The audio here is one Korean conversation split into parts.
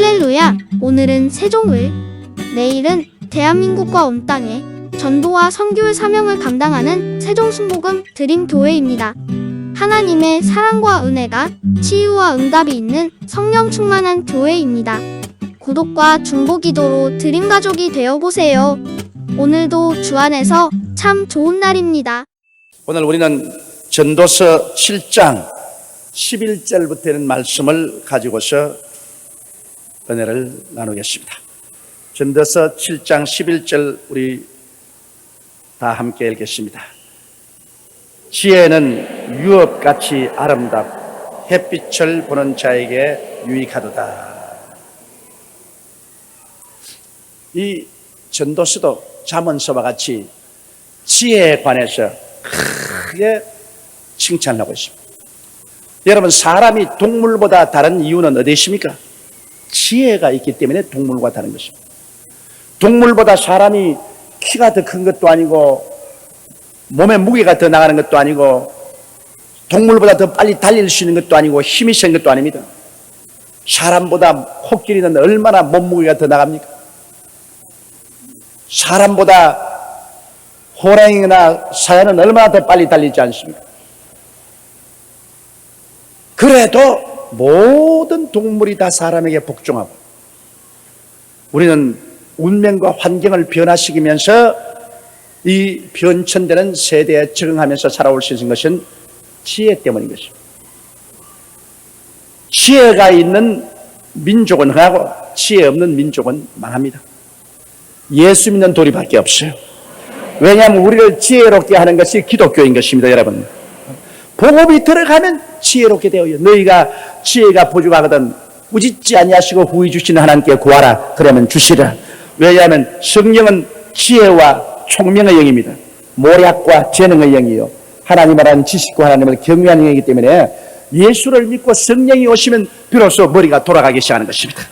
할렐루야! 오늘은 세종을, 내일은 대한민국과 온 땅에 전도와 선교의 사명을 감당하는 세종순복음 드림교회입니다. 하나님의 사랑과 은혜가 치유와 응답이 있는 성령 충만한 교회입니다. 구독과 중보기도로 드림가족이 되어보세요. 오늘도 주 안에서 참 좋은 날입니다. 오늘 우리는 전도서 7장 11절부터 있는 말씀을 가지고서 은혜를 나누겠습니다. 전도서 7장 11절 우리 다 함께 읽겠습니다. 지혜는 유업같이 아름답고 햇빛을 보는 자에게 유익하도다. 이 전도서도 잠언서와 같이 지혜에 관해서 크게 칭찬을 하고 있습니다. 여러분, 사람이 동물보다 다른 이유는 어디 있습니까? 지혜가 있기 때문에 동물과 다른 것입니다. 동물보다 사람이 키가 더 큰 것도 아니고 몸의 무게가 더 나가는 것도 아니고 동물보다 더 빨리 달릴 수 있는 것도 아니고 힘이 센 것도 아닙니다. 사람보다 코끼리는 얼마나 몸무게가 더 나갑니까? 사람보다 호랑이나 사자는 얼마나 더 빨리 달리지 않습니까? 그래도 모든 동물이 다 사람에게 복종하고 우리는 운명과 환경을 변화시키면서 이 변천되는 세대에 적응하면서 살아올 수 있는 것은 지혜 때문인 것입니다. 지혜가 있는 민족은 흥하고 지혜 없는 민족은 망합니다. 예수 믿는 도리밖에 없어요. 왜냐하면 우리를 지혜롭게 하는 것이 기독교인 것입니다. 여러분, 복음이 들어가면 지혜롭게 되어요. 너희가 지혜가 부족하거든 꾸짖지 아니하시고 후히 주시는 하나님께 구하라. 그러면 주시라. 왜냐하면 성령은 지혜와 총명의 영입니다. 모략과 재능의 영이요, 하나님을 아는 지식과 하나님을 경외하는 영이기 때문에 예수를 믿고 성령이 오시면 비로소 머리가 돌아가기 시작하는 것입니다.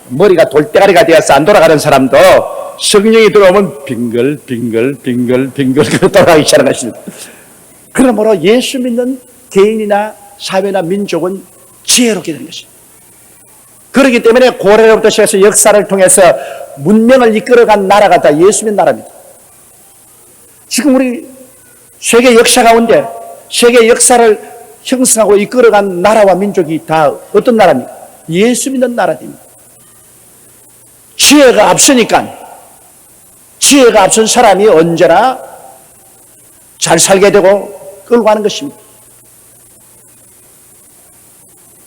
머리가 돌대가리가 되어서 안 돌아가는 사람도 성령이 들어오면 빙글 돌아가기 시작하는 것입니다. 그러므로 예수 믿는 개인이나 사회나 민족은 지혜롭게 되는 것입니다. 그렇기 때문에 고래로부터 시작해서 역사를 통해서 문명을 이끌어간 나라가 다 예수 믿는 나라입니다. 지금 우리 세계 역사 가운데 세계 역사를 형성하고 이끌어간 나라와 민족이 다 어떤 나라입니까? 예수 믿는 나라입니다. 지혜가 앞서니까 지혜가 앞선 사람이 언제나 잘 살게 되고 끌고 가는 것입니다.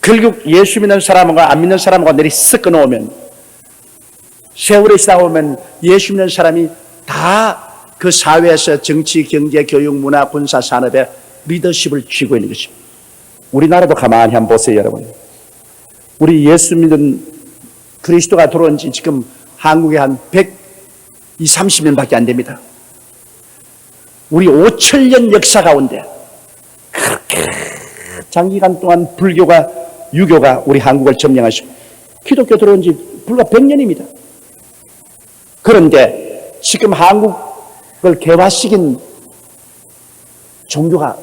결국 예수 믿는 사람과 안 믿는 사람과 내리 섞어 놓으면 세월이 지나고 보면 예수 믿는 사람이 다 그 사회에서 정치, 경제, 교육, 문화, 군사, 산업에 리더십을 쥐고 있는 것입니다. 우리나라도 가만히 한번 보세요. 여러분, 우리 예수 믿는 그리스도가 들어온 지 지금 한국에 한 120-30년밖에 안 됩니다. 우리 5,000년 역사 가운데 그렇게 장기간 동안 불교가 유교가 우리 한국을 점령하시고 기독교 들어온 지 불과 100년입니다. 그런데 지금 한국을 개화시킨 종교가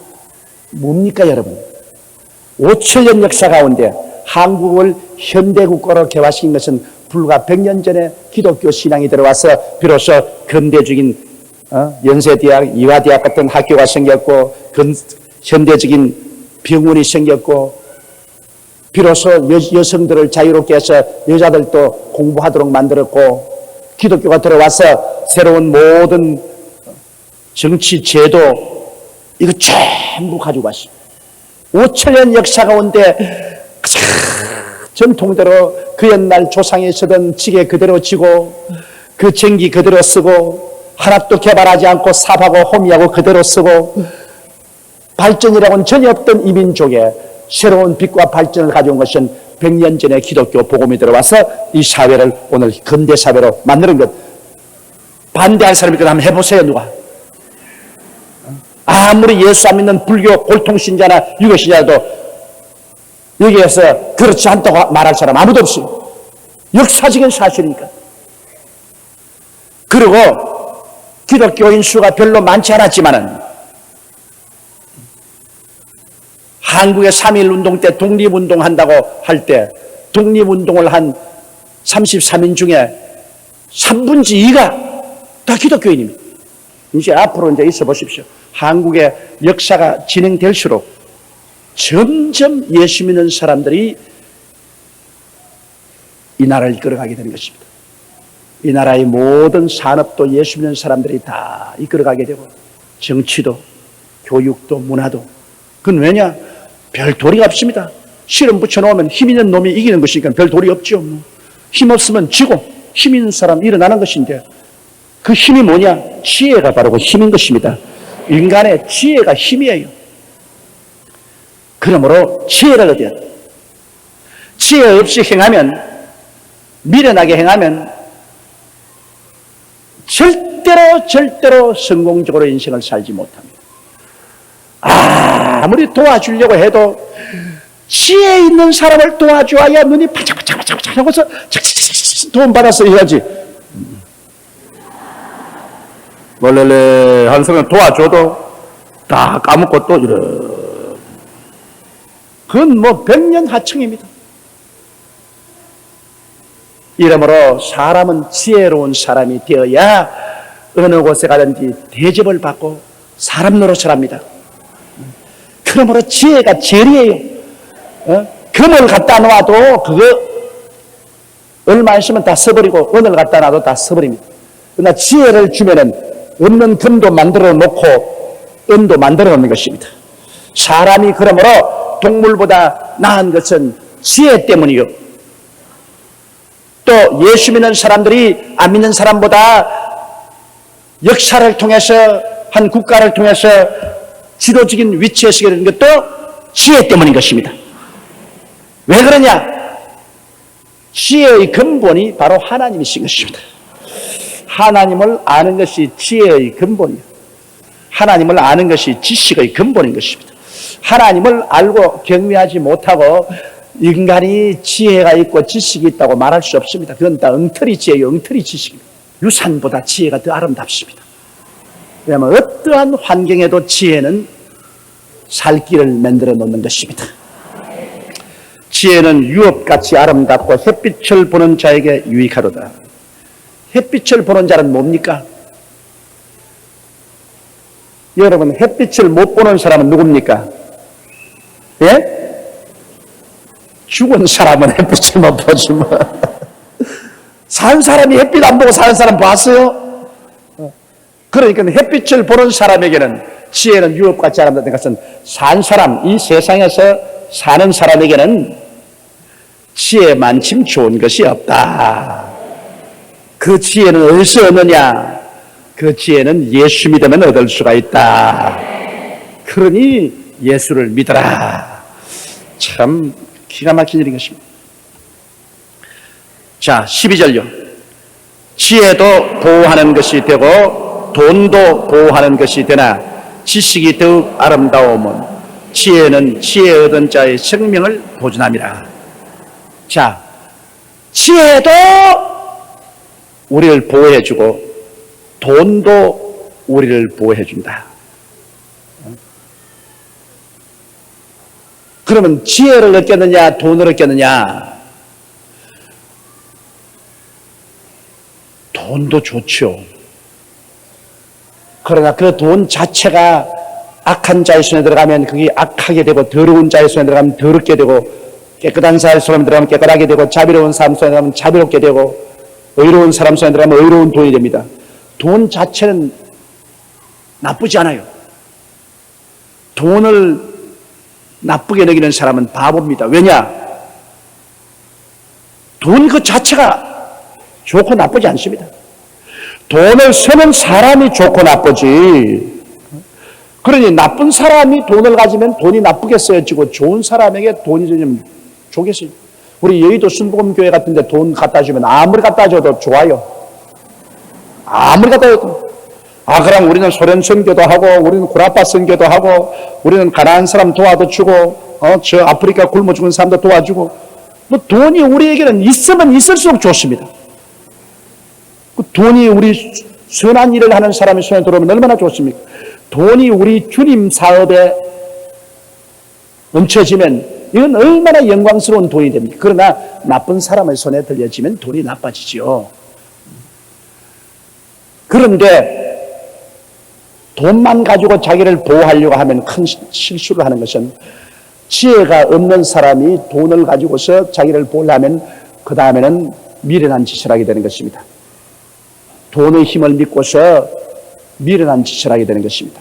뭡니까 여러분? 5,000년 역사 가운데 한국을 현대국가로 개화시킨 것은 불과 100년 전에 기독교 신앙이 들어와서 비로소 근대적인 연세대학, 이화대학 같은 학교가 생겼고 현대적인 병원이 생겼고 비로소 여성들을 자유롭게 해서 여자들도 공부하도록 만들었고 기독교가 들어와서 새로운 모든 정치 제도 이거 전부 가지고 왔습니다. 5,000년 역사 가운데 전통대로 그 옛날 조상이 쓰던 지게 그대로 지고 그 전기 그대로 쓰고 하나도 개발하지 않고 삽하고 호미하고 그대로 쓰고 발전이라고는 전혀 없던 이민족에 새로운 빛과 발전을 가져온 것은 100년 전에 기독교 복음이 들어와서 이 사회를 오늘 근대 사회로 만드는 것. 반대할 사람이 있거나 한번 해보세요. 누가? 아무리 예수 안 믿는 불교 골통신자나 유교신자도 여기에서 그렇지 않다고 말할 사람 아무도 없어요. 역사적인 사실이니까. 그리고 기독교인 수가 별로 많지 않았지만은 한국의 3.1 운동 때 독립운동 한다고 할 때 독립운동을 한 33인 중에 3분의 2가 다 기독교인입니다. 이제 앞으로 이제 있어 보십시오. 한국의 역사가 진행될수록 점점 예수 믿는 사람들이 이 나라를 이끌어가게 되는 것입니다. 이 나라의 모든 산업도 예수 믿는 사람들이 다 이끌어가게 되고, 정치도 교육도 문화도. 그건 왜냐? 별 도리가 없습니다. 실험 붙여놓으면 힘 있는 놈이 이기는 것이니까 별 도리 없죠. 힘 없으면 지고 힘 있는 사람 일어나는 것인데, 그 힘이 뭐냐? 지혜가 바로 그 힘인 것입니다. 인간의 지혜가 힘이에요. 그러므로 지혜를 얻어야 돼. 지혜 없이 행하면, 미련하게 행하면 절대로 성공적으로 인생을 살지 못합니다. 아무리 도와주려고 해도 지혜 있는 사람을 도와줘야 눈이 반짝반짝 하고서 도움 받아서 해야지. 원래 한 사람 도와줘도 다 까먹고 또 이래. 그건 뭐 백년하청입니다. 이러므로 사람은 지혜로운 사람이 되어야 어느 곳에 가든지 대접을 받고 사람 노릇을 합니다. 그러므로 지혜가 제일이에요. 금을 갖다 놓아도 그거 얼마 있으면 다 써버리고, 은을 갖다 놔도 다 써버립니다. 그러나 지혜를 주면은 없는 금도 만들어 놓고 은도 만들어 놓는 것입니다. 사람이 그러므로 동물보다 나은 것은 지혜 때문이요. 또 예수 믿는 사람들이 안 믿는 사람보다 역사를 통해서, 한 국가를 통해서 지도적인 위치에 서게 되는 것도 지혜 때문인 것입니다. 왜 그러냐? 지혜의 근본이 바로 하나님이신 것입니다. 하나님을 아는 것이 지혜의 근본이에요. 하나님을 아는 것이 지식의 근본인 것입니다. 하나님을 알고 경외하지 못하고 인간이 지혜가 있고 지식이 있다고 말할 수 없습니다. 그건 다 엉터리 지혜예요. 엉터리 지식입니다. 유산보다 지혜가 더 아름답습니다. 왜냐하면 어떠한 환경에도 지혜는 살 길을 만들어 놓는 것입니다. 지혜는 유업같이 아름답고 햇빛을 보는 자에게 유익하도다. 햇빛을 보는 자는 뭡니까? 여러분, 햇빛을 못 보는 사람은 누굽니까? 예? 죽은 사람은 햇빛을 못 보지 뭐. 산 사람이 햇빛 안 보고 사는 사람 봤어요? 그러니까 햇빛을 보는 사람에게는 지혜는 유업같이 아름답다는 것은 산 사람, 이 세상에서 사는 사람에게는 지혜만큼 좋은 것이 없다. 그 지혜는 어디서 얻느냐? 그 지혜는 예수 믿으면 얻을 수가 있다. 그러니 예수를 믿어라. 참 기가 막힌 일인 것입니다. 자, 12절요. 지혜도 보호하는 것이 되고 돈도 보호하는 것이 되나 지식이 더욱 아름다움은 지혜는 지혜 얻은 자의 생명을 보존함이라. 자, 지혜도 우리를 보호해주고 돈도 우리를 보호해준다. 그러면 지혜를 얻겠느냐, 돈을 얻겠느냐? 돈도 좋죠. 그러나 그 돈 자체가 악한 자의 손에 들어가면 그게 악하게 되고, 더러운 자의 손에 들어가면 더럽게 되고, 깨끗한 사람의 손에 들어가면 깨끗하게 되고, 자비로운 사람 손에 들어가면 자비롭게 되고, 의로운 사람 손에 들어가면 의로운 돈이 됩니다. 돈 자체는 나쁘지 않아요. 돈을 나쁘게 여기는 사람은 바보입니다. 왜냐? 돈 그 자체가 좋고 나쁘지 않습니다. 돈을 쓰는 사람이 좋고 나쁘지. 그러니 나쁜 사람이 돈을 가지면 돈이 나쁘게 쓰여지고 좋은 사람에게 돈이 좀 좋겠어요. 우리 여의도 순복음교회 같은 데 돈 갖다 주면 아무리 갖다 줘도 좋아요. 아무리 갖다 줘도. 그럼 우리는 소련 선교도 하고, 우리는 구라파 선교도 하고, 우리는 가난한 사람 도와도 주고, 저 아프리카 굶어 죽은 사람도 도와주고. 뭐 돈이 우리에게는 있으면 있을수록 좋습니다. 그 돈이 우리 선한 일을 하는 사람의 손에 들어오면 얼마나 좋습니까? 돈이 우리 주님 사업에 넘쳐지면 이건 얼마나 영광스러운 돈이 됩니까? 그러나 나쁜 사람의 손에 들려지면 돈이 나빠지죠. 그런데 돈만 가지고 자기를 보호하려고 하면 큰 실수를 하는 것은, 지혜가 없는 사람이 돈을 가지고서 자기를 보호하면 그 다음에는 미련한 짓을 하게 되는 것입니다. 돈의 힘을 믿고서 미련한 짓을 하게 되는 것입니다.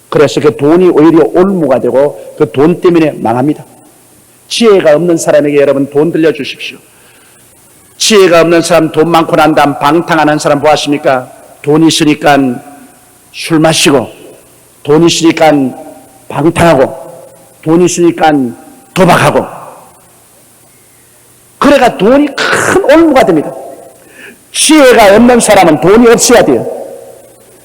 그래서 그 돈이 오히려 올무가 되고 그 돈 때문에 망합니다. 지혜가 없는 사람에게 여러분 돈 들려주십시오. 지혜가 없는 사람, 돈 많고 난 다음 방탕하는 사람 보았습니까? 돈 있으니까 술 마시고, 돈 있으니까 방탕하고, 돈 있으니까 도박하고, 그래가 돈이 큰 올무가 됩니다. 지혜가 없는 사람은 돈이 없어야 돼요.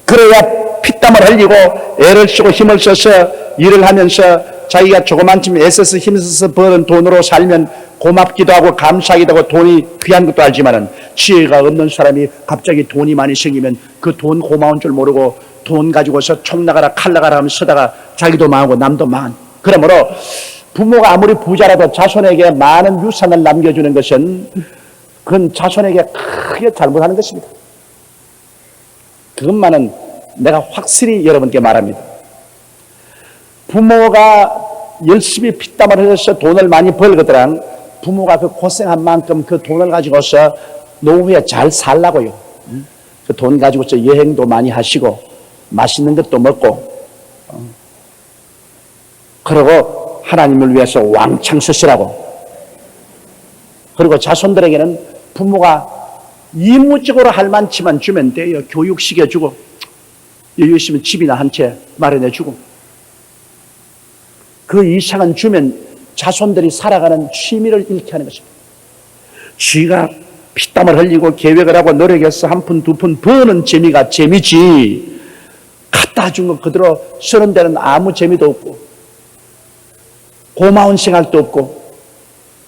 그래야 피땀을 흘리고 애를 쓰고 힘을 써서 일을 하면서 자기가 조그만쯤 애써서 힘써서 버는 돈으로 살면 고맙기도 하고 감사하기도 하고 돈이 귀한 것도 알지만은, 지혜가 없는 사람이 갑자기 돈이 많이 생기면 그 돈 고마운 줄 모르고 돈 가지고서 총 나가라 칼 나가라 하면서 서다가 자기도 망하고 남도 망한. 그러므로 부모가 아무리 부자라도 자손에게 많은 유산을 남겨주는 것은 그건 자손에게 크게 잘못하는 것입니다. 그것만은 내가 확실히 여러분께 말합니다. 부모가 열심히 피땀을 흘려서 돈을 많이 벌거든 부모가 그 고생한 만큼 그 돈을 가지고서 노후에 잘 살라고요. 그 돈 가지고서 여행도 많이 하시고 맛있는 것도 먹고, 그리고 하나님을 위해서 왕창 쓰시라고. 그리고 자손들에게는 부모가 이무적으로 할 만치만 주면 돼요. 교육시켜주고, 여유 있으면 집이나 한 채 마련해주고, 그 이상은 주면 자손들이 살아가는 취미를 잃게 하는 것입니다. 쥐가 피땀을 흘리고 계획을 하고 노력해서 한 푼 두 푼 버는 재미가 재미지, 갖다 준 거 그대로 쓰는 데는 아무 재미도 없고 고마운 생각도 없고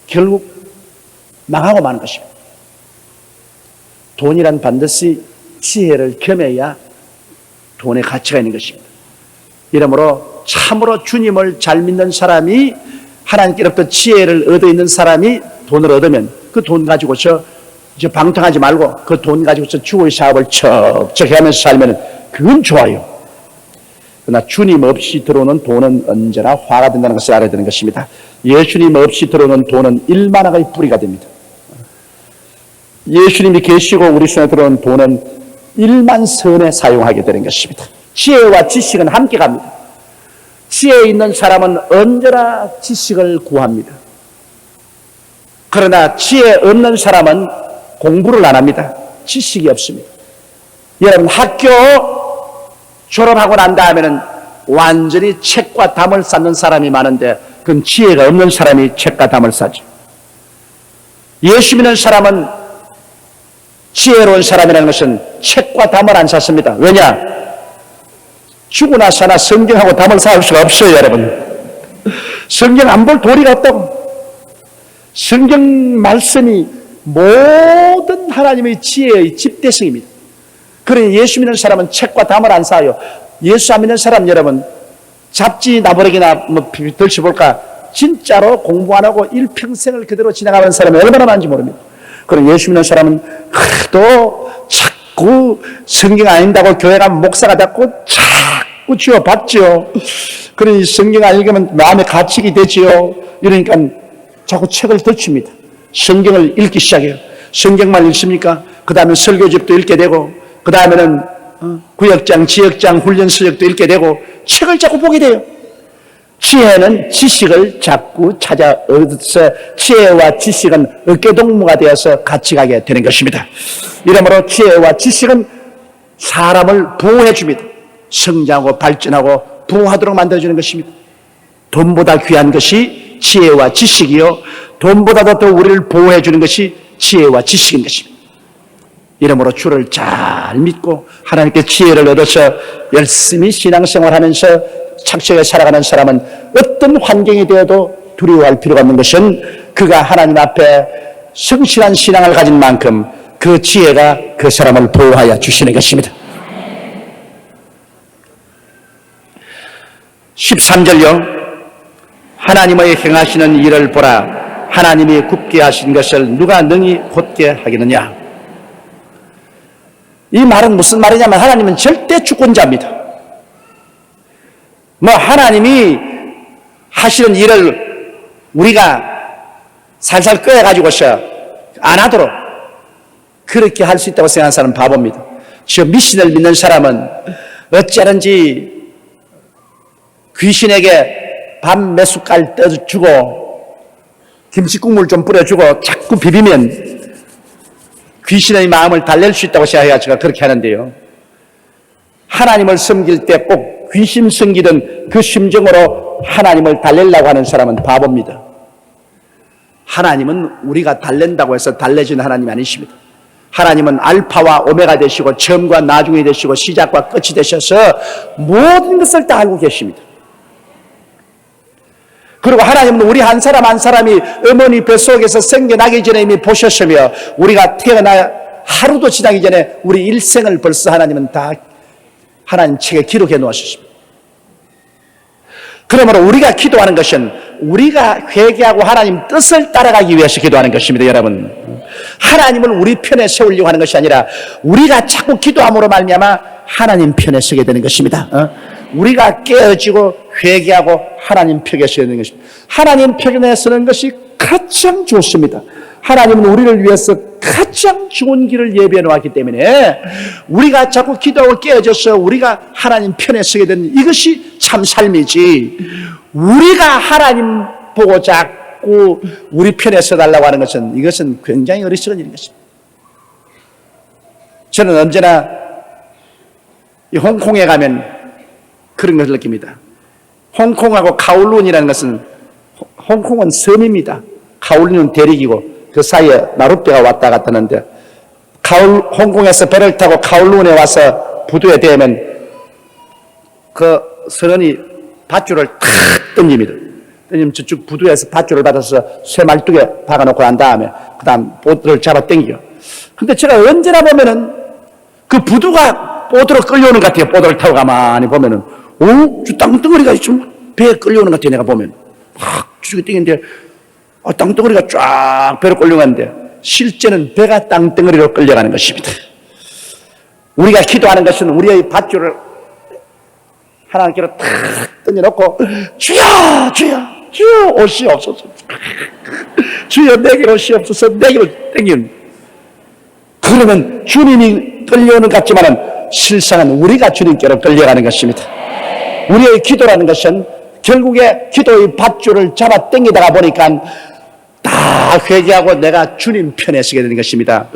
결국 망하고 마는 것입니다. 돈이란 반드시 지혜를 겸해야 돈의 가치가 있는 것입니다. 이러므로 참으로 주님을 잘 믿는 사람이, 하나님께로부터 지혜를 얻어 있는 사람이 돈을 얻으면 그 돈 가지고서 이제 방탕하지 말고 그 돈 가지고서 주의 사업을 척척 하면서 살면 그건 좋아요. 그러나 주님 없이 들어오는 돈은 언제나 화가 된다는 것을 알아야 되는 것입니다. 예수님 없이 들어오는 돈은 일만하의 뿌리가 됩니다. 예수님이 계시고 우리 손에 들어온 돈은 일만 선에 사용하게 되는 것입니다. 지혜와 지식은 함께 갑니다. 지혜 있는 사람은 언제나 지식을 구합니다. 그러나 지혜 없는 사람은 공부를 안 합니다. 지식이 없습니다. 여러분, 학교 졸업하고 난 다음에는 완전히 책과 담을 쌓는 사람이 많은데 그건 지혜가 없는 사람이 책과 담을 쌓죠. 예수 믿는 사람은, 지혜로운 사람이라는 것은 책과 담을 안 쌓습니다. 왜냐? 죽고 나서나 성경하고 담을 쌓을 수가 없어요, 여러분. 성경 안 볼 도리가 없다고. 성경 말씀이 모든 하나님의 지혜의 집대성입니다. 그러니 예수 믿는 사람은 책과 담을 안 쌓아요. 예수 안 믿는 사람 여러분, 잡지 나버리기나 덜쳐볼까, 진짜로 공부 안 하고 일평생을 그대로 지나가는 사람이 얼마나 많은지 모릅니다. 그리고 예수 믿는 사람은 그래도 자꾸 성경 아닌다고 교회 가면 목사가 자꾸 자꾸 쥐어봤죠. 그러니 성경 안 읽으면 마음에 갇히게 되지요. 이러니까 자꾸 책을 덮칩니다. 성경을 읽기 시작해요. 성경만 읽습니까? 그 다음에 설교집도 읽게 되고, 그 다음에는 구역장, 지역장, 훈련서적도 읽게 되고, 책을 자꾸 보게 돼요. 지혜는 지식을 자꾸 찾아 얻어서 지혜와 지식은 어깨동무가 되어서 같이 가게 되는 것입니다. 이러므로 지혜와 지식은 사람을 보호해 줍니다. 성장하고 발전하고 부하도록 만들어주는 것입니다. 돈보다 귀한 것이 지혜와 지식이요, 돈보다도 더 우리를 보호해 주는 것이 지혜와 지식인 것입니다. 이러므로 주를 잘 믿고 하나님께 지혜를 얻어서 열심히 신앙생활하면서 착실하게 살아가는 사람은 어떤 환경이 되어도 두려워할 필요가 없는 것은 그가 하나님 앞에 성실한 신앙을 가진 만큼 그 지혜가 그 사람을 보호하여 주시는 것입니다. 13절요. 하나님의 행하시는 일을 보라. 하나님이 굽게 하신 것을 누가 능히 곧게 하겠느냐. 이 말은 무슨 말이냐면 하나님은 절대 주권자입니다. 하나님이 하시는 일을 우리가 살살 끄어가지고서 안 하도록 그렇게 할 수 있다고 생각하는 사람은 바보입니다. 저 미신을 믿는 사람은 어찌하는지 귀신에게 밥 몇 숟갈 떠주고 김치국물 좀 뿌려주고 자꾸 비비면 귀신의 마음을 달랠 수 있다고 생각해서 그렇게 하는데요. 하나님을 섬길 때 꼭 귀신 섬기던 그 심정으로 하나님을 달래려고 하는 사람은 바보입니다. 하나님은 우리가 달랜다고 해서 달래지는 하나님이 아니십니다. 하나님은 알파와 오메가 되시고 처음과 나중이 되시고 시작과 끝이 되셔서 모든 것을 다 알고 계십니다. 그리고 하나님은 우리 한 사람 한 사람이 어머니 뱃속에서 생겨나기 전에 이미 보셨으며 우리가 태어나 하루도 지나기 전에 우리 일생을 벌써 하나님은 다 하나님 책에 기록해 놓으셨습니다. 그러므로 우리가 기도하는 것은 우리가 회개하고 하나님 뜻을 따라가기 위해서 기도하는 것입니다. 여러분, 하나님을 우리 편에 세우려고 하는 것이 아니라 우리가 자꾸 기도함으로 말미암아 하나님 편에 서게 되는 것입니다. 우리가 깨어지고 회개하고 하나님 편에 서게 되는 것입니다. 하나님 편에 서는 것이 가장 좋습니다. 하나님은 우리를 위해서 가장 좋은 길을 예비해 놓았기 때문에 우리가 자꾸 기도하고 깨어져서 우리가 하나님 편에 서게 되는 이것이 참 삶이지, 우리가 하나님 보고 자꾸 우리 편에 서달라고 하는 것은 이것은 굉장히 어리석은 일인 것입니다. 저는 언제나 이 홍콩에 가면 그런 것을 느낍니다. 홍콩하고 카울룬이라는 것은, 홍콩은 섬입니다. 카울룬은 대륙이고 그 사이에 나룻배가 왔다 갔다 하는데, 홍콩에서 배를 타고 카울룬에 와서 부두에 대면 그 선원이 밧줄을 탁 던집니다. 던지면 저쪽 부두에서 밧줄을 받아서 쇠말뚝에 박아놓고 난 다음에 그 다음 보트를 잡아 당겨. 근데 제가 언제나 보면은 그 부두가 보트로 끌려오는 것 같아요. 보트를 타고 가만히 보면은 저 땅덩어리가 좀 배에 끌려오는 것 같아요. 내가 보면 확 쭉이 땡기는데 땅덩어리가 쫙 배로 끌려가는데 실제는 배가 땅덩어리로 끌려가는 것입니다. 우리가 기도하는 것은 우리의 밧줄을 하나님께로 탁 던져놓고 주여 주여 주여 오시옵소서, 주여 내게로 오시옵소서, 내게로 땡기는, 그러면 주님이 끌려오는 것 같지만은 실상은 우리가 주님께로 끌려가는 것입니다. 우리의 기도라는 것은 결국에 기도의 밧줄을 잡아 당기다가 보니까 다 회개하고 내가 주님 편에 서게 되는 것입니다.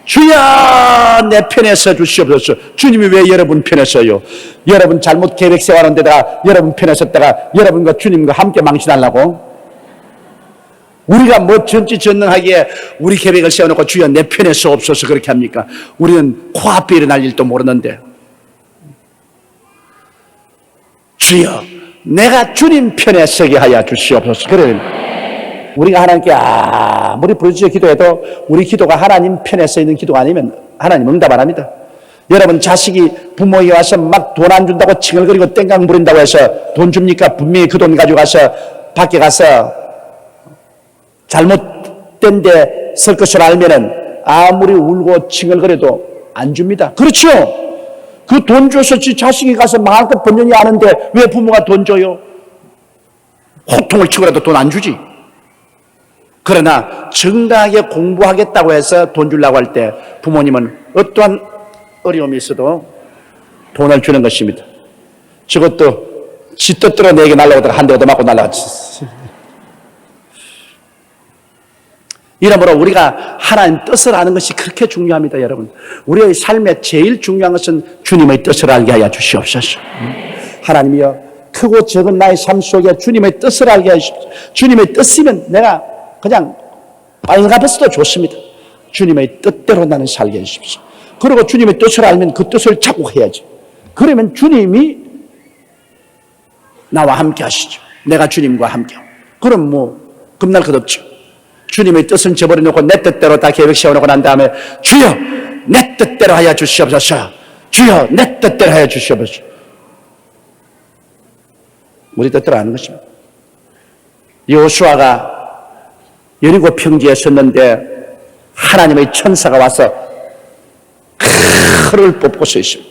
주여 내 편에 서 주시옵소서. 주님이 왜 여러분 편에 서요? 여러분 잘못 계획 세워하는 데다가 여러분 편에 섰다가 여러분과 주님과 함께 망신하려고? 우리가 뭐 전지전능하기에 우리 계획을 세워놓고 주여 내 편에 서옵소서 그렇게 합니까? 우리는 코앞에 일어날 일도 모르는데, 주여 내가 주님 편에 서게 하여 주시옵소서. 그래, 우리가 하나님께 아무리 부르짖어 기도해도 우리 기도가 하나님 편에 서 있는 기도가 아니면 하나님 응답 안 합니다. 여러분 자식이 부모에게 와서 막 돈 안 준다고 칭얼거리고 땡강 부린다고 해서 돈 줍니까? 분명히 그 돈 가지고 가서 밖에 가서 잘못된 데 쓸 것을 알면은 아무리 울고 칭얼거려도 안 줍니다. 그렇죠? 그 돈 줘서 지 자식이 가서 망할 것 번연히 아는데 왜 부모가 돈 줘요? 호통을 치고라도 돈 안 주지. 그러나 정당하게 공부하겠다고 해서 돈 주려고 할 때 부모님은 어떠한 어려움이 있어도 돈을 주는 것입니다. 저것도 지 뜻대로 내게 날라오다가 한 대 얻어맞고 날라갔지. 이러므로 우리가 하나님 뜻을 아는 것이 그렇게 중요합니다. 여러분, 우리의 삶에 제일 중요한 것은 주님의 뜻을 알게 하여 주시옵소서. 하나님이여, 크고 적은 나의 삶 속에 주님의 뜻을 알게 하십시오. 주님의 뜻이면 내가 그냥 빨가벗어도 좋습니다. 주님의 뜻대로 나는 살게 해주십시오. 그리고 주님의 뜻을 알면 그 뜻을 자꾸 해야지. 그러면 주님이 나와 함께 하시죠. 내가 주님과 함께. 그럼 뭐 겁날 것 없죠. 주님의 뜻은 저버려놓고 내 뜻대로 다 계획 세워놓고 난 다음에 주여 내 뜻대로 하여 주시옵소서, 주여 내 뜻대로 하여 주시옵소서. 우리 뜻대로 하는 것입니다. 여호수아가 여리고 평지에 섰는데 하나님의 천사가 와서 칼을 뽑고 서 있습니다.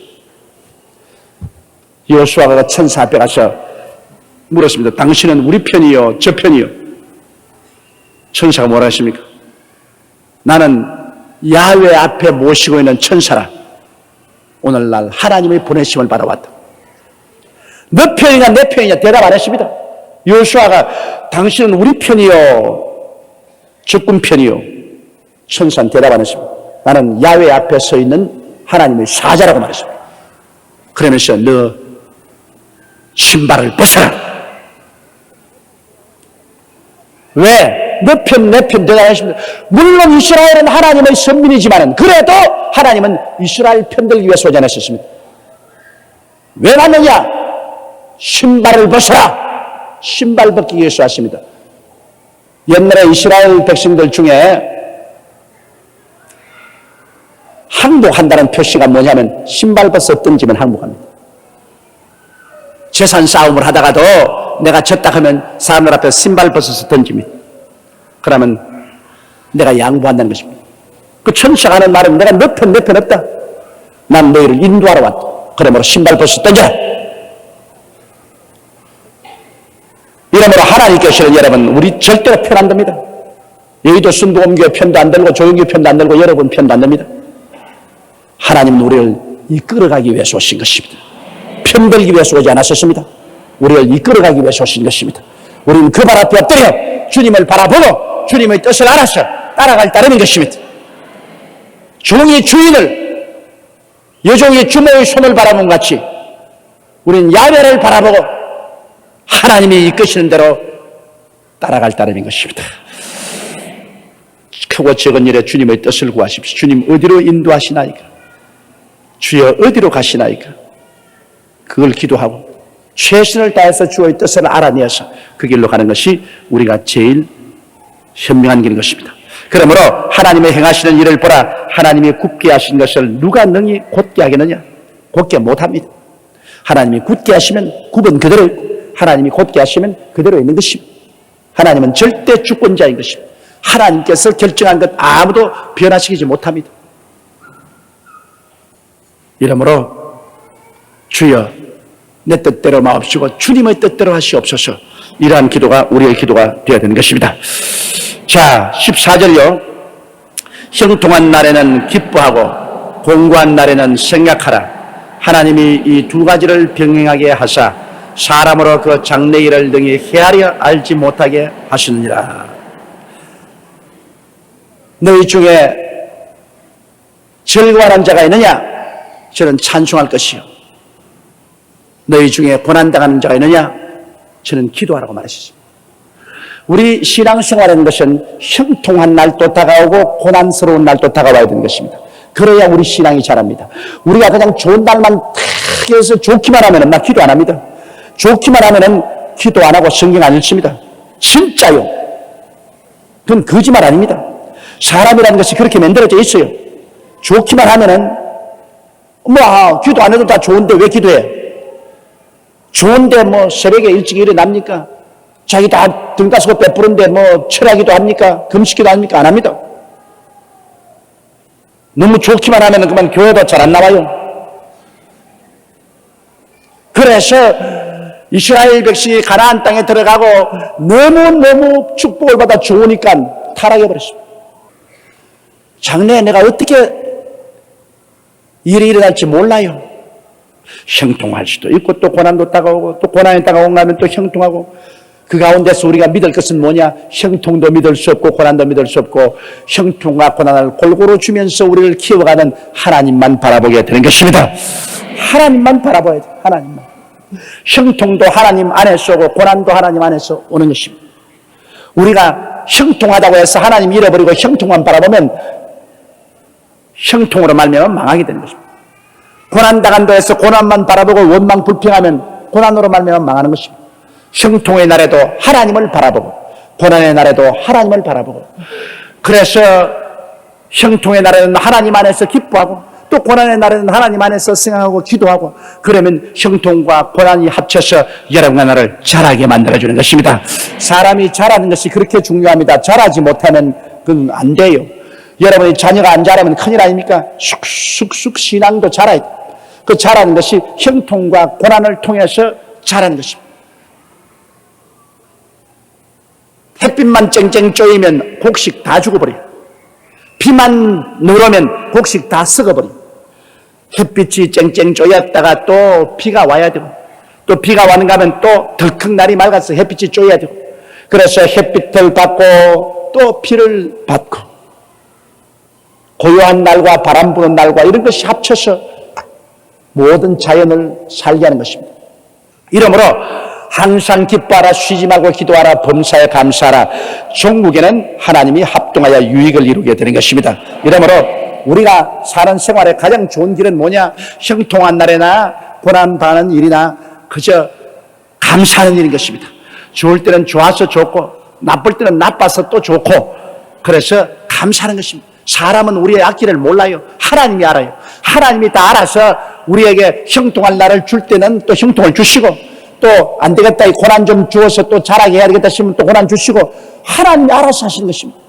여호수아가 천사 앞에 가서 물었습니다. 당신은 우리 편이요 저 편이요? 천사가 뭐라 하십니까? 나는 야훼 앞에 모시고 있는 천사라. 오늘날 하나님의 보내심을 받아왔다. 너 편이냐 내 편이냐 대답 안 했습니다. 여호수아가 당신은 우리 편이요 적군 편이요? 천사는 대답 안 했습니다. 나는 야훼 앞에 서 있는 하나님의 사자라고 말했습니다. 그러면서 너 신발을 벗어라. 왜? 너 편, 내 편 대단하십니다. 물론 이스라엘은 하나님의 선민이지만 그래도 하나님은 이스라엘 편들기 위해서 오지 않으셨습니다. 왜 왔느냐? 신발을 벗어라. 신발 벗기 위해서 왔습니다. 옛날에 이스라엘 백성들 중에 항복한다는 표시가 뭐냐면 신발 벗어 던지면 항복합니다. 재산 싸움을 하다가도 내가 졌다 하면 사람들 앞에 신발 벗어서 던집니다. 그러면 내가 양보한다는 것입니다. 그 천사가 하는 말은 내가 너 편, 내 편 없다. 난 너희를 인도하러 왔다. 그러므로 신발 벗어 던져라. 이러므로 하나님께서는 여러분 우리 절대로 편 안 듭니다. 여의도 순복음교회 편도 안 들고 조용교 편도 안 들고 여러분 편도 안 됩니다. 하나님은 우리를 이끌어가기 위해서 오신 것입니다. 편들기 위해서 오지 않았었습니다. 우리를 이끌어가기 위해서 오신 것입니다. 우리는 그 발 앞에 엎드려 주님을 바라보고 주님의 뜻을 알아서 따라갈 따름인 것입니다. 종이 주인을 여종이 주모의 손을 바라본 같이 우리는 야훼를 바라보고 하나님이 이끄시는 대로 따라갈 따름인 것입니다. 크고 적은 일에 주님의 뜻을 구하십시오. 주님 어디로 인도하시나이까? 주여 어디로 가시나이까? 그걸 기도하고 최선을 다해서 주의 뜻을 알아내어서 그 길로 가는 것이 우리가 제일 현명한 길인 것입니다. 그러므로 하나님의 행하시는 일을 보라. 하나님이 굳게 하신 것을 누가 능히 곧게 하겠느냐? 곧게 못합니다. 하나님이 굳게 하시면 굽은 그대로 있고 하나님이 곧게 하시면 그대로 있는 것입니다. 하나님은 절대 주권자인 것입니다. 하나님께서 결정한 것 아무도 변화시키지 못합니다. 이러므로 주여 내 뜻대로 마옵시고 주님의 뜻대로 하시옵소서. 이러한 기도가 우리의 기도가 되어야 되는 것입니다. 자, 14절요. 형통한 날에는 기뻐하고 공고한 날에는 생각하라. 하나님이 이 두 가지를 병행하게 하사 사람으로 그 장래일을 능히 헤아려 알지 못하게 하시느니라. 너희 중에 즐거워하는 자가 있느냐? 저는 찬송할 것이요. 너희 중에 고난당하는 자가 있느냐? 저는 기도하라고 말하셨습니다. 우리 신앙생활하는 것은 형통한 날도 다가오고 고난스러운 날도 다가와야 되는 것입니다. 그래야 우리 신앙이 자랍니다. 우리가 그냥 좋은 날만 탁 해서 좋기만 하면 나 기도 안 합니다. 좋기만 하면 기도 안 하고 성경 안 읽습니다. 진짜요. 그건 거짓말 아닙니다. 사람이라는 것이 그렇게 만들어져 있어요. 좋기만 하면은 기도 안 해도 다 좋은데 왜 기도해? 좋은데 새벽에 일찍 일어납니까? 자기 다 등 따스고 베푸는데 철야기도 합니까? 금식기도 합니까? 안 합니다. 너무 좋기만 하면은 그만 교회도 잘 안 나와요. 그래서 이스라엘 백성이 가나안 땅에 들어가고 너무 축복을 받아 좋으니까 타락해 버렸습니다. 장래에 내가 어떻게 일이 일어날지 몰라요. 형통할 수도 있고 또 고난도 다가오고 또 고난이 다가오고 나면 또 형통하고 그 가운데서 우리가 믿을 것은 뭐냐? 형통도 믿을 수 없고 고난도 믿을 수 없고 형통과 고난을 골고루 주면서 우리를 키워가는 하나님만 바라보게 되는 것입니다. 하나님만 바라봐야 돼요. 하나님만. 형통도 하나님 안에서 오고 고난도 하나님 안에서 오는 것입니다. 우리가 형통하다고 해서 하나님 잃어버리고 형통만 바라보면 형통으로 말미암아 망하게 되는 것입니다. 고난당한다 해서 고난만 바라보고 원망 불평하면 고난으로 말미암아 망하는 것입니다. 형통의 날에도 하나님을 바라보고 고난의 날에도 하나님을 바라보고 그래서 형통의 날에는 하나님 안에서 기뻐하고 또 고난의 날에는 하나님 안에서 승하고 기도하고 그러면 형통과 고난이 합쳐서 여러분과 나를 자라게 만들어주는 것입니다. 사람이 자라는 것이 그렇게 중요합니다. 자라지 못하면 그건 안 돼요. 여러분의 자녀가 안 자라면 큰일 아닙니까? 쑥쑥쑥 신앙도 자라야 돼요. 그 자라는 것이 형통과 고난을 통해서 자라는 것입니다. 햇빛만 쨍쨍 쪼이면 곡식 다 죽어버려요. 비만 누르면 곡식 다 썩어버려요. 햇빛이 쨍쨍 쪼였다가 또 비가 와야 되고 또 비가 왔는가 하면 또 덜컥 날이 맑아서 햇빛이 쪼여야 되고 그래서 햇빛을 받고 또 비를 받고 고요한 날과 바람 부는 날과 이런 것이 합쳐서 모든 자연을 살게 하는 것입니다. 이러므로 항상 기뻐하라, 쉬지 말고 기도하라, 범사에 감사하라. 종국에는 하나님이 합동하여 유익을 이루게 되는 것입니다. 이러므로 우리가 사는 생활의 가장 좋은 길은 뭐냐? 형통한 날에나 고난받는 일이나 그저 감사하는 일인 것입니다. 좋을 때는 좋아서 좋고 나쁠 때는 나빠서 또 좋고 그래서 감사하는 것입니다. 사람은 우리의 악기를 몰라요. 하나님이 알아요. 하나님이 다 알아서 우리에게 형통할 날을 줄 때는 또 형통을 주시고 또 안 되겠다, 이 고난 좀 주어서 또 잘하게 해야 되겠다 싶으면 또 고난 주시고 하나님이 알아서 하시는 것입니다.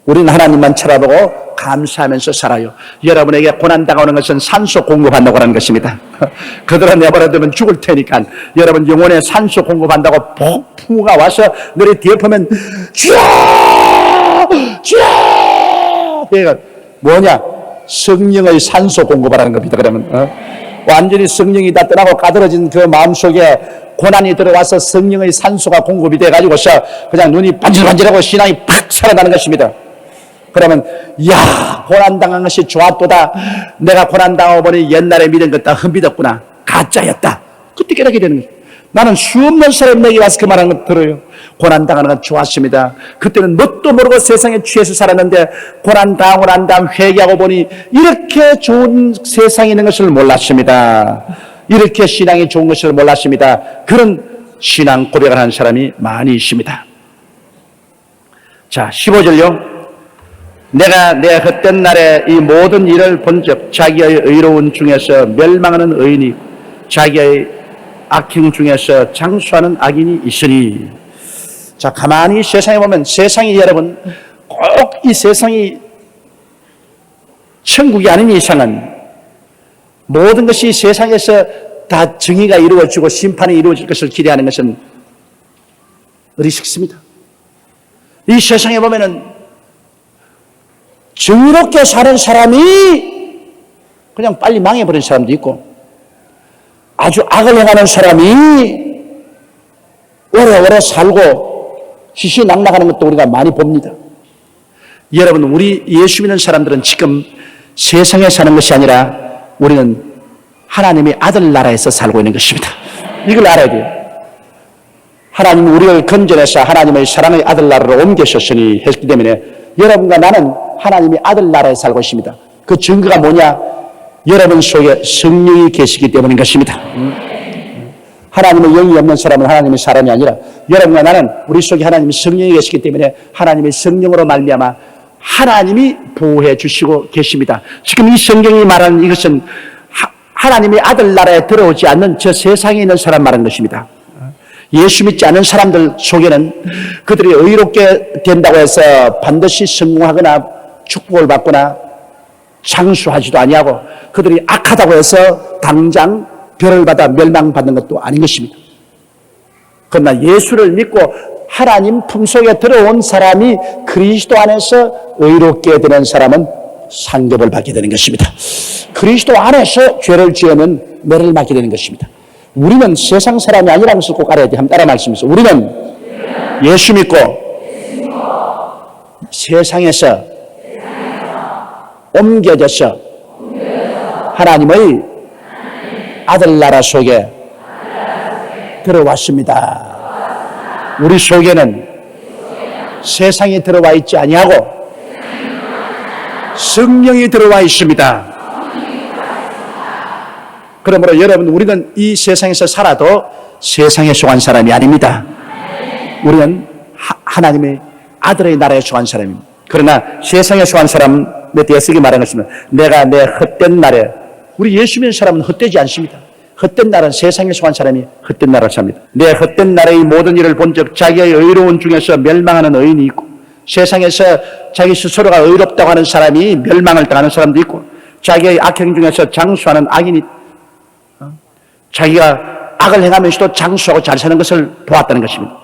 우리는 하나님만 쳐다보고 감사하면서 살아요. 여러분에게 고난 당하는 것은 산소 공급한다고 하는 것입니다. 그들은 내버려두면 죽을 테니까 여러분 영혼에 산소 공급한다고 폭풍우가 와서 너희 뒤에 보면 주여! 주여! 얘가 뭐냐? 성령의 산소 공급하라는 겁니다. 그러면 완전히 성령이 다 떠나고 까들어진 그 마음속에 고난이 들어와서 성령의 산소가 공급이 돼가지고서 그냥 눈이 반질반질하고 신앙이 팍 살아나는 것입니다. 그러면 야, 고난당한 것이 좋았도다. 내가 고난당하고 보니 옛날에 믿은 것 다 흠비었구나. 가짜였다. 그때 깨닫게 되는 거예요. 나는 수없는 사람에게 와서 그 말하는 거 들어요. 고난당하는 건 좋았습니다. 그때는 뭣도 모르고 세상에 취해서 살았는데 고난당하고 난 다음 회개하고 보니 이렇게 좋은 세상이 있는 것을 몰랐습니다. 이렇게 신앙이 좋은 것을 몰랐습니다. 그런 신앙 고백을 하는 사람이 많이 있습니다. 자, 15절요. 내가 내 헛된 날에 이 모든 일을 본즉 자기의 의로운 중에서 멸망하는 의인이 자기의 악행 중에서 장수하는 악인이 있으니. 자, 가만히 세상에 보면 세상이 여러분 꼭 이 세상이 천국이 아닌 이상은 모든 것이 세상에서 다 정의가 이루어지고 심판이 이루어질 것을 기대하는 것은 어리석습니다. 이 세상에 보면은 정의롭게 사는 사람이 그냥 빨리 망해버린 사람도 있고 아주 악을 행하는 사람이 오래오래 살고 희희낙낙하는 것도 우리가 많이 봅니다. 여러분, 우리 예수 믿는 사람들은 지금 세상에 사는 것이 아니라 우리는 하나님의 아들 나라에서 살고 있는 것입니다. 이걸 알아야 돼요. 하나님이 우리를 건져내서 하나님의 사랑의 아들 나라로 옮기셨으니 했기 때문에 여러분과 나는 하나님의 아들 나라에 살고 있습니다. 그 증거가 뭐냐? 여러분 속에 성령이 계시기 때문인 것입니다. 하나님의 영이 없는 사람은 하나님의 사람이 아니라 여러분과 나는 우리 속에 하나님의 성령이 계시기 때문에 하나님의 성령으로 말미암아 하나님이 보호해 주시고 계십니다. 지금 이 성경이 말하는 이것은 하나님의 아들 나라에 들어오지 않는 저 세상에 있는 사람 말하는 것입니다. 예수 믿지 않은 사람들 속에는 그들이 의롭게 된다고 해서 반드시 성공하거나 축복을 받거나 장수하지도 아니하고 그들이 악하다고 해서 당장 벌을 받아 멸망받는 것도 아닌 것입니다. 그러나 예수를 믿고 하나님 품속에 들어온 사람이 그리스도 안에서 의롭게 되는 사람은 상급을 받게 되는 것입니다. 그리스도 안에서 죄를 지으면 매를 맞게 되는 것입니다. 우리는 세상 사람이 아니라는 것을 꼭 알아야 돼. 한번 따라 말씀하세요. 우리는 예수 믿고 세상에서 옮겨져서 하나님의 아들 나라 속에 들어왔습니다. 우리 속에는 세상이 들어와 있지 아니하고 성령이 들어와 있습니다. 그러므로 여러분, 우리는 이 세상에서 살아도 세상에 속한 사람이 아닙니다. 우리는 하나님의 아들의 나라에 속한 사람입니다. 그러나 세상에 속한 사람은 메티아스에게 말한 것입니다. 내가 내 헛된 날에, 우리 예수 믿는 사람은 헛되지 않습니다. 헛된 날은 세상에 속한 사람이 헛된 날을 삽니다. 내 헛된 날의 이 모든 일을 본즉 자기의 의로운 중에서 멸망하는 의인이 있고, 세상에서 자기 스스로가 의롭다고 하는 사람이 멸망을 당하는 사람도 있고, 자기의 악행 중에서 장수하는 악인이, 자기가 악을 행하면서도 장수하고 잘 사는 것을 보았다는 것입니다.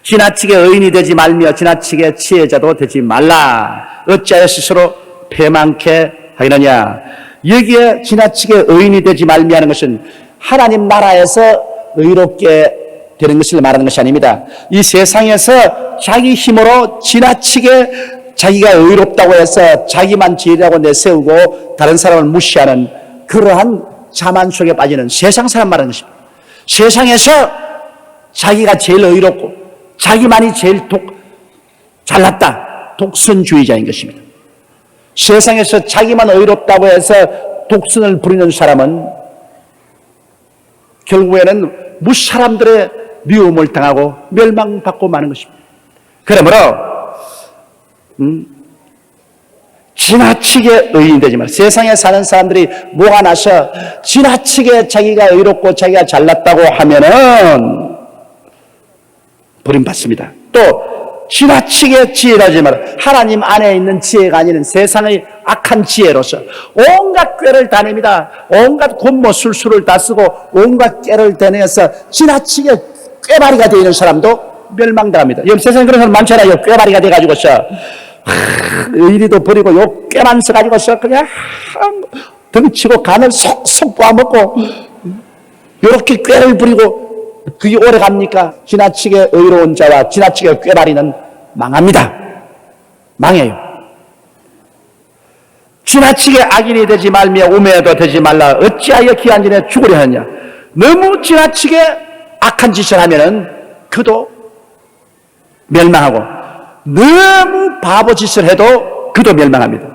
지나치게 의인이 되지 말며 지나치게 지혜자도 되지 말라. 어찌하여 스스로 패망케 하겠느냐. 여기에 지나치게 의인이 되지 말며 하는 것은 하나님 나라에서 의롭게 되는 것을 말하는 것이 아닙니다. 이 세상에서 자기 힘으로 지나치게 자기가 의롭다고 해서 자기만 지혜라고 내세우고 다른 사람을 무시하는 그러한 자만 속에 빠지는 세상 사람 말하는 것입니다. 세상에서 자기가 제일 의롭고 자기만이 제일 잘났다. 독선주의자인 것입니다. 세상에서 자기만 의롭다고 해서 독선을 부리는 사람은 결국에는 무사람들의 미움을 당하고 멸망받고 마는 것입니다. 그러므로 지나치게 의인이 되지 말라. 세상에 사는 사람들이 뭐가 나서 지나치게 자기가 의롭고 자기가 잘났다고 하면은 버림받습니다. 또 지나치게 지혜하지 마라. 하나님 안에 있는 지혜가 아닌 세상의 악한 지혜로서 온갖 꾀를 다 냅니다. 온갖 곤모술수를 다 쓰고 온갖 꾀를 대내서 지나치게 꾀바리가 되어 있는 사람도 멸망당합니다. 여러분 세상에 그런 사람 많잖아요. 꾀바리가 돼가지고서 의리도 버리고 요 꾀만 써가지고서 그냥 덩치고 간을 속속 뽑아먹고 요렇게 꾀를 부리고 그게 오래 갑니까? 지나치게 의로운 자와 지나치게 꾀바리는 망합니다. 망해요. 지나치게 악인이 되지 말며 우매도 되지 말라. 어찌하여 기한 전에 죽으려 하느냐. 너무 지나치게 악한 짓을 하면은 그도 멸망하고 너무 바보 짓을 해도 그도 멸망합니다.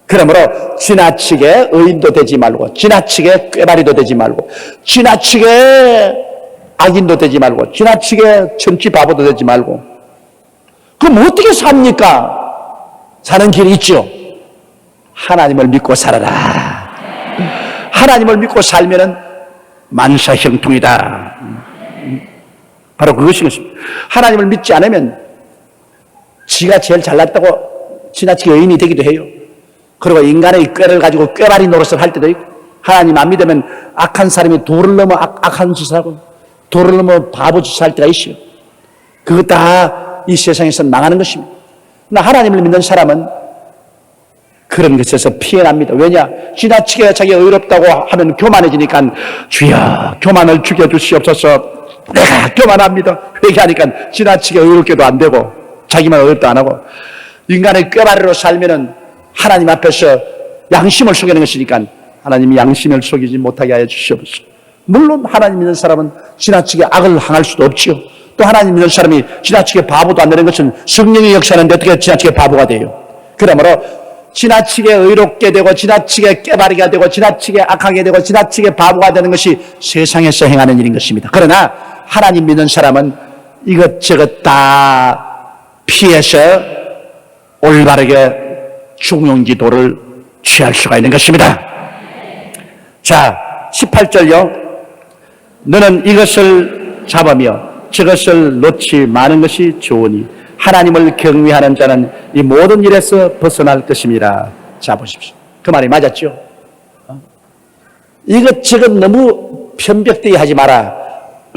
그러므로 지나치게 의인도 되지 말고 지나치게 꾀바리도 되지 말고 지나치게 악인도 되지 말고 지나치게 정치 바보도 되지 말고 그럼 어떻게 삽니까? 사는 길이 있죠. 하나님을 믿고 살아라. 하나님을 믿고 살면은 만사형통이다. 바로 그것이 것입니다. 하나님을 믿지 않으면 지가 제일 잘났다고 지나치게 의인이 되기도 해요. 그리고 인간의 꾀를 가지고 꾀바리 노릇을 할 때도 있고, 하나님 안 믿으면 악한 사람이 도를 넘어 악한 짓을 하고 도를 넘어 바보 짓을 할 때가 있어요. 그거 다 이 세상에서 망하는 것입니다. 그러나 하나님을 믿는 사람은 그런 것에서 피해납니다. 왜냐? 지나치게 자기가 의롭다고 하면 교만해지니까 주여 교만을 죽여주시옵소서. 내가 교만합니다. 회개하니까 지나치게 의롭게도 안 되고 자기만 의롭도 안 하고 인간의 꾀바리로 살면은 하나님 앞에서 양심을 속이는 것이니까 하나님이 양심을 속이지 못하게 하여 주시옵소서. 물론 하나님 믿는 사람은 지나치게 악을 행할 수도 없지요. 또 하나님 믿는 사람이 지나치게 바보도 안 되는 것은 성령의 역사하는데 어떻게 지나치게 바보가 돼요. 그러므로 지나치게 의롭게 되고 지나치게 깨바리가 되고 지나치게 악하게 되고 지나치게 바보가 되는 것이 세상에서 행하는 일인 것입니다. 그러나 하나님 믿는 사람은 이것저것 다 피해서 올바르게 중용기도를 취할 수가 있는 것입니다. 자, 18절요. 너는 이것을 잡으며 저것을 놓지 마는 것이 좋으니 하나님을 경외하는 자는 이 모든 일에서 벗어날 것입니다. 자, 보십시오. 그 말이 맞았죠? 이것저것 너무 편벽되게 하지 마라.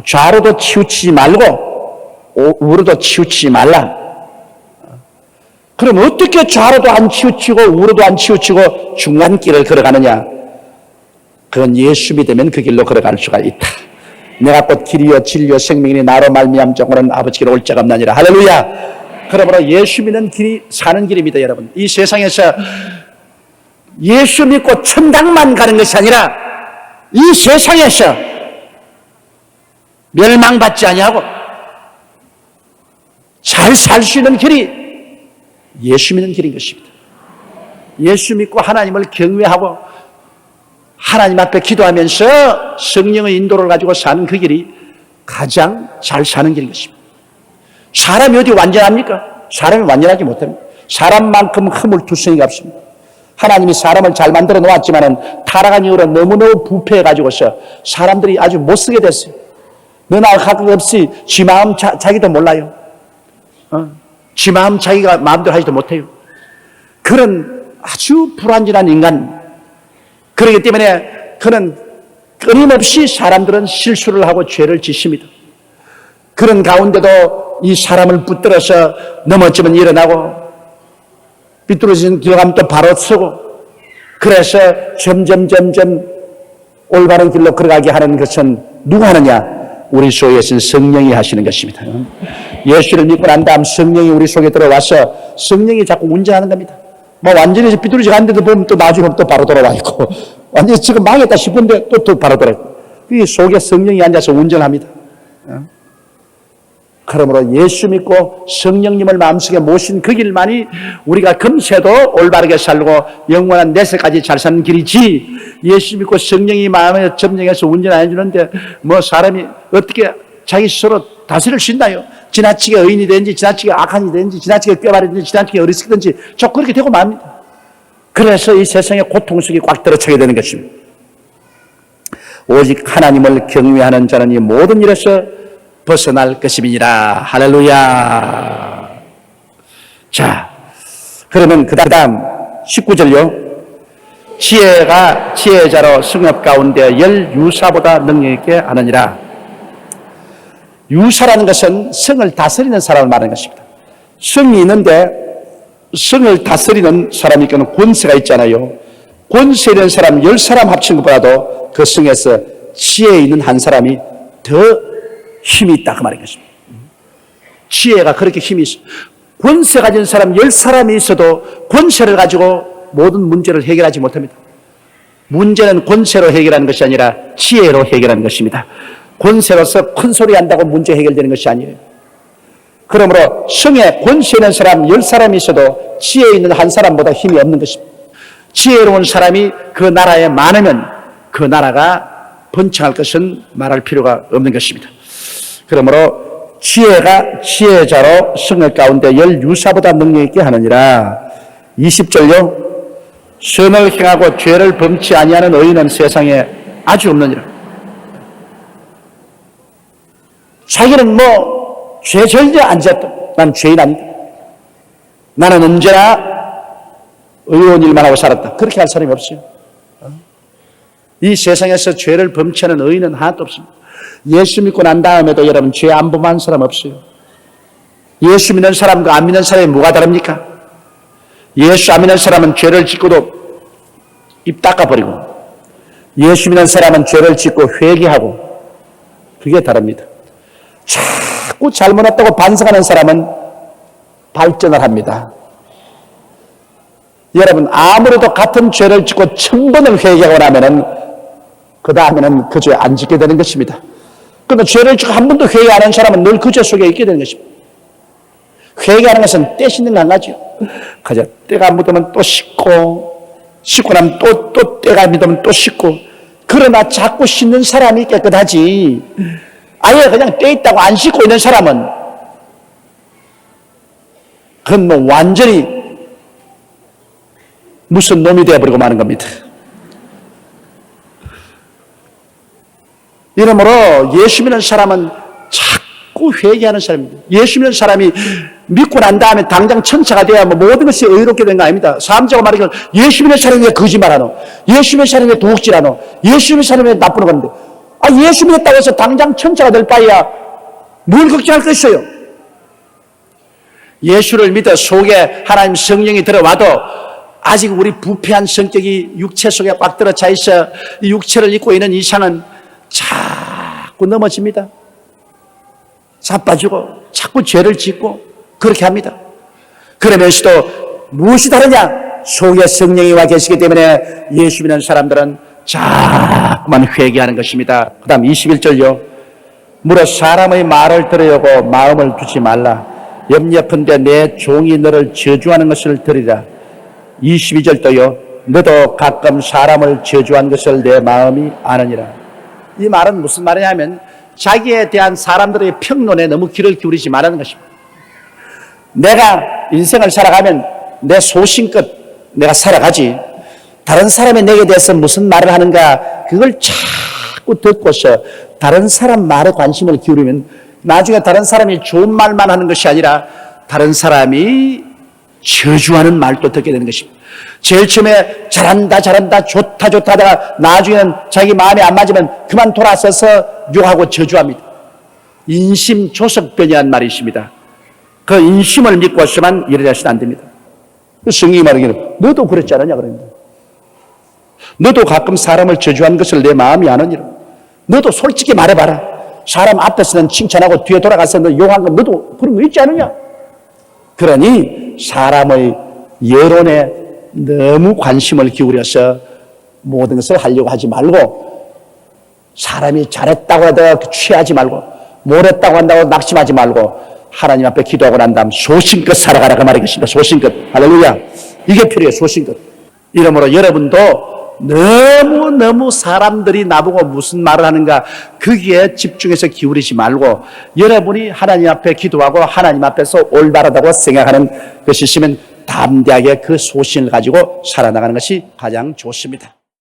좌로도 치우치지 말고 우로도 치우치지 말라. 그럼 어떻게 좌로도 안 치우치고 우로도 안 치우치고 중간길을 걸어가느냐? 그건 예수 믿으면 그 길로 걸어갈 수가 있다. 내가 곧 길이요 진리요 생명이니 나로 말미암 정오는 아버지께로 올 자가 없나니라. 할렐루야. 그러므로 예수 믿는 길이 사는 길입니다. 여러분, 이 세상에서 예수 믿고 천당만 가는 것이 아니라 이 세상에서 멸망받지 아니하고 잘 살 수 있는 길이 예수 믿는 길인 것입니다. 예수 믿고 하나님을 경외하고 하나님 앞에 기도하면서 성령의 인도를 가지고 사는 그 길이 가장 잘 사는 길인 것입니다. 사람이 어디 완전합니까? 사람이 완전하지 못합니다. 사람만큼 허물투성이가 없습니다. 하나님이 사람을 잘 만들어 놓았지만은 타락한 이후로 너무너무 부패해가지고서 사람들이 아주 못쓰게 됐어요. 너나 할 것 없이 지 마음 자기도 몰라요. 지 마음 자기가 마음대로 하지도 못해요. 그런 아주 불완전한 인간. 그렇기 때문에 그는 끊임없이 사람들은 실수를 하고 죄를 짓습니다. 그런 가운데도 이 사람을 붙들어서 넘어지면 일어나고 삐뚤어진 길 가면 또 바로 서고, 그래서 점점 올바른 길로 걸어가게 하는 것은 누가 하느냐? 우리 속에 계신 성령이 하시는 것입니다. 예수를 믿고 난 다음 성령이 우리 속에 들어와서 성령이 자꾸 운전하는 겁니다. 뭐 완전히 삐뚤어지게 하는데도 보면 또 나중에 또 바로 돌아와 있고, 완전히 지금 망했다 싶은데 또 바로 돌아오고, 이 속에 성령이 앉아서 운전합니다. 그러므로 예수 믿고 성령님을 마음속에 모신 그 길만이 우리가 금세도 올바르게 살고 영원한 내세까지 잘 사는 길이지, 예수 믿고 성령이 마음에 점령해서 운전 안 해주는데 뭐 사람이 어떻게 자기 스스로 다스릴 수 있나요? 지나치게 의인이 되는지, 지나치게 악한이 되는지, 지나치게 꾀바르든지, 지나치게 어리석든지 저 그렇게 되고 맙니다. 그래서 이 세상에 고통 속에 꽉 들어차게 되는 것입니다. 오직 하나님을 경외하는 자는 이 모든 일에서 벗어날 것임이니라. 할렐루야. 자, 그러면 그 다음 19절요. 지혜가 지혜자로 성읍 가운데 열 유사보다 능력 있게 하느니라. 유사라는 것은 성을 다스리는 사람을 말하는 것입니다. 성이 있는데 성을 다스리는 사람이 있거나 권세가 있잖아요. 권세 있는 사람 10사람 합친 것보다도 그 성에서 지혜 있는 한 사람이 더 힘이 있다, 그 말인 것입니다. 지혜가 그렇게 힘이 있어. 권세 가진 사람 10사람이 있어도 권세를 가지고 모든 문제를 해결하지 못합니다. 문제는 권세로 해결하는 것이 아니라 지혜로 해결하는 것입니다. 권세로서 큰 소리 한다고 문제 해결되는 것이 아니에요. 그러므로 성에 권세 있는 사람 10사람이 있어도 지혜 있는 한 사람보다 힘이 없는 것입니다. 지혜로운 사람이 그 나라에 많으면 그 나라가 번창할 것은 말할 필요가 없는 것입니다. 그러므로 지혜가 지혜자로 성읍 가운데 열 유사보다 능력 있게 하느니라. 20절요. 선을 행하고 죄를 범치 아니하는 의인은 세상에 아주 없느니라. 자기는 뭐 죄 절대 안 지었다, 난 죄인 아니다, 나는 언제나 의로운 일만 하고 살았다, 그렇게 할 사람이 없어요. 이 세상에서 죄를 범치하는 의인은 하나도 없습니다. 예수 믿고 난 다음에도 여러분 죄 안 범한 사람 없어요. 예수 믿는 사람과 안 믿는 사람이 뭐가 다릅니까? 예수 안 믿는 사람은 죄를 짓고도 입 닦아버리고, 예수 믿는 사람은 죄를 짓고 회개하고, 그게 다릅니다. 자꾸 잘못했다고 반성하는 사람은 발전을 합니다. 여러분, 아무래도 같은 죄를 짓고 1000번을 회개하고 나면은 그 다음에는 그 죄 안 짓게 되는 것입니다. 그러나 죄를 짓고 한 번도 회개 안 하는 사람은 늘 그 죄 속에 있게 되는 것입니다. 회개하는 것은 때 씻는 거 한 가지요. 가자, 때가 묻으면 또 씻고, 씻고 나면 또 때가 묻으면 또 씻고, 그러나 자꾸 씻는 사람이 깨끗하지, 아예 그냥 때 있다고 안 씻고 있는 사람은 그건 뭐 완전히 무슨 놈이 되어버리고 마는 겁니다. 이러므로 예수 믿는 사람은 자꾸 회개하는 사람입니다. 예수 믿는 사람이 믿고 난 다음에 당장 천사가 돼야 뭐 모든 것이 의롭게 된 거 아닙니다. 사람자가 말하기를 예수 믿는 사람이 왜 거짓말하노? 예수 믿는 사람이 왜 도둑질하노? 예수 믿는 사람이 왜 나쁜 건데? 예수 믿었다고 해서 당장 천사가 될 바에야 뭘 걱정할 거 있어요? 예수를 믿어 속에 하나님 성령이 들어와도 아직 우리 부패한 성격이 육체 속에 꽉 들어차 있어 이 육체를 입고 있는 이상은 자꾸 넘어집니다. 자빠지고 자꾸 죄를 짓고 그렇게 합니다. 그러면서도 무엇이 다르냐? 속에 성령이 와 계시기 때문에 예수 믿는 사람들은 자꾸만 회개하는 것입니다. 그 다음 21절요. 무릇 사람의 말을 들으려고 마음을 두지 말라. 염려컨대 내 종이 너를 저주하는 것을 들으라. 22절도요. 너도 가끔 사람을 저주한 것을 내 마음이 아느니라. 이 말은 무슨 말이냐면 자기에 대한 사람들의 평론에 너무 귀를 기울이지 말라는 것입니다. 내가 인생을 살아가면 내 소신껏 내가 살아가지, 다른 사람이 내게 대해서 무슨 말을 하는가 그걸 자꾸 듣고서 다른 사람 말에 관심을 기울이면 나중에 다른 사람이 좋은 말만 하는 것이 아니라 다른 사람이 저주하는 말도 듣게 되는 것입니다. 제일 처음에 잘한다 좋다 하다가 나중에는 자기 마음에 안 맞으면 그만 돌아서서 욕하고 저주합니다. 인심조석변이라는 말이 있습니다. 그 인심을 믿고서만 이래서는 안 됩니다. 성경이 말하기를 너도 그랬지 않느냐 그럽니다. 너도 가끔 사람을 저주한 것을 내 마음이 아느니라. 너도 솔직히 말해봐라. 사람 앞에서는 칭찬하고 뒤에 돌아가서는 욕한 거 너도 그런 거 있지 않느냐. 그러니 사람의 여론에 너무 관심을 기울여서 모든 것을 하려고 하지 말고, 사람이 잘했다고 하다가 취하지 말고, 못했다고 한다고 낙심하지 말고 하나님 앞에 기도하고 난 다음 소신껏 살아가라 그 말이겠습니다. 소신껏. 할렐루야. 이게 필요해요. 소신껏. 이러므로 여러분도 너무 사람들이 나보고 무슨 말을 하는가 거기에 집중해서 기울이지 말고 여러분이 하나님 앞에 기도하고 하나님 앞에서 올바르다고 생각하는 것이 있으면 담대하게 그 소신을 가지고 살아나가는 것이 가장 좋습니다.